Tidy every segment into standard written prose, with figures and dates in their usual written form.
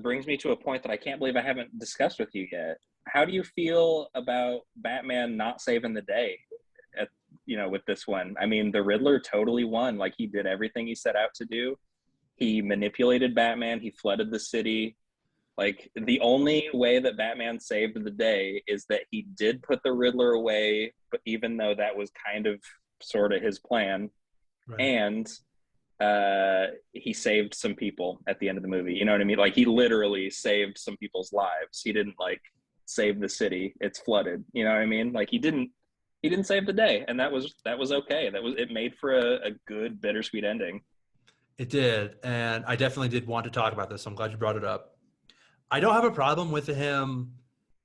brings me to a point that I can't believe I haven't discussed with you yet. How do you feel about Batman not saving the day at, with this one? I mean, the Riddler totally won. Like, he did everything he set out to do. He manipulated Batman. He flooded the city. Like, the only way that Batman saved the day is that he did put the Riddler away, but even though that was kind of sort of his plan, Right. and he saved some people at the end of the movie. You know what I mean? Like, he literally saved some people's lives. He didn't like save the city. It's flooded. You know what I mean? Like, he didn't save the day, and that was okay. It made for a good bittersweet ending. It did, and I definitely did want to talk about this. So I'm glad you brought it up. I don't have a problem with him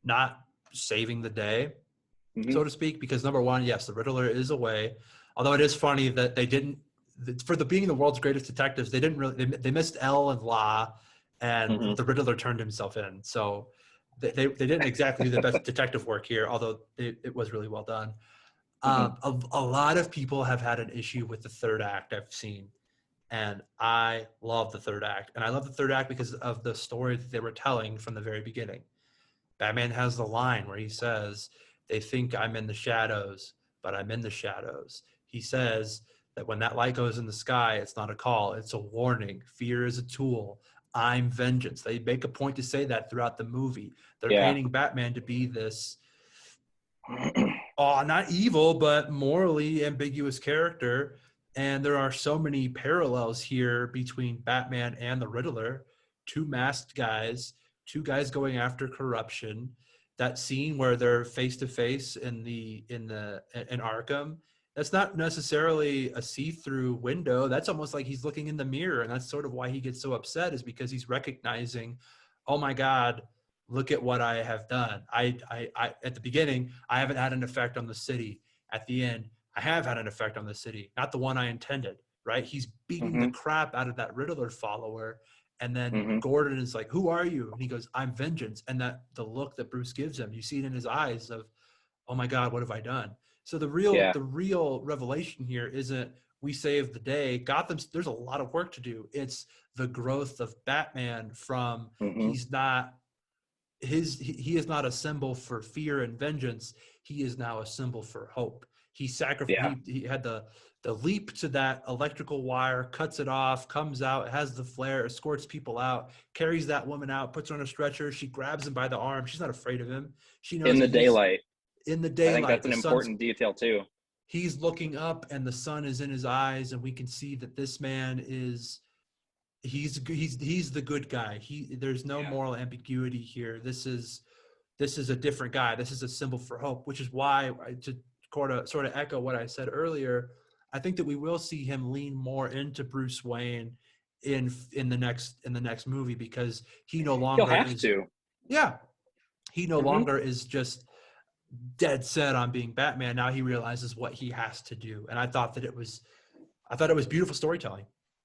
not saving the day, so to speak, because number one, yes, the Riddler is away. Although it is funny that they didn't, for being the world's greatest detectives, they didn't really, they missed L and La, and the Riddler turned himself in. So they didn't exactly do the best detective work here, although it was really well done. A lot of people have had an issue with the third act I've seen. And I love the third act. And I love the third act because of the story that they were telling from the very beginning. Batman has the line where he says, "They think I'm in the shadows, but I'm in the shadows." He says that when that light goes in the sky, it's not a call, it's a warning. Fear is a tool. I'm vengeance. They make a point to say that throughout the movie. They're painting Batman to be this, not evil, but morally ambiguous character. And there are so many parallels here between Batman and the Riddler, two masked guys, two guys going after corruption. That scene where they're face to face in Arkham, that's not necessarily a see-through window. That's almost like he's looking in the mirror, and that's sort of why he gets so upset, is because he's recognizing, oh my God, look at what I have done. I at the beginning, I haven't had an effect on the city. At the end, I have had an effect on the city, not the one I intended, right? He's beating the crap out of that Riddler follower. And then Gordon is like, "Who are you?" And he goes, "I'm vengeance." And that the look that Bruce gives him, you see it in his eyes of, oh my God, what have I done? So the real revelation here isn't we saved the day. There's a lot of work to do. It's the growth of Batman from he is not a symbol for fear and vengeance. He is now a symbol for hope. He sacrificed. He had the leap to that electrical wire, cuts it off, comes out, has the flare, escorts people out, carries that woman out, puts her on a stretcher. She grabs him by the arm. She's not afraid of him. She knows in the daylight. In the daylight, I think that's an important detail too. He's looking up, and the sun is in his eyes, and we can see that this man is. He's the good guy. There's no moral ambiguity here. This is a different guy. This is a symbol for hope, which is why, to sort of echo what I said earlier, I think that we will see him lean more into Bruce Wayne in the next movie, because he no longer he no longer is just dead set on being Batman. Now he realizes what he has to do, and I thought it was beautiful storytelling.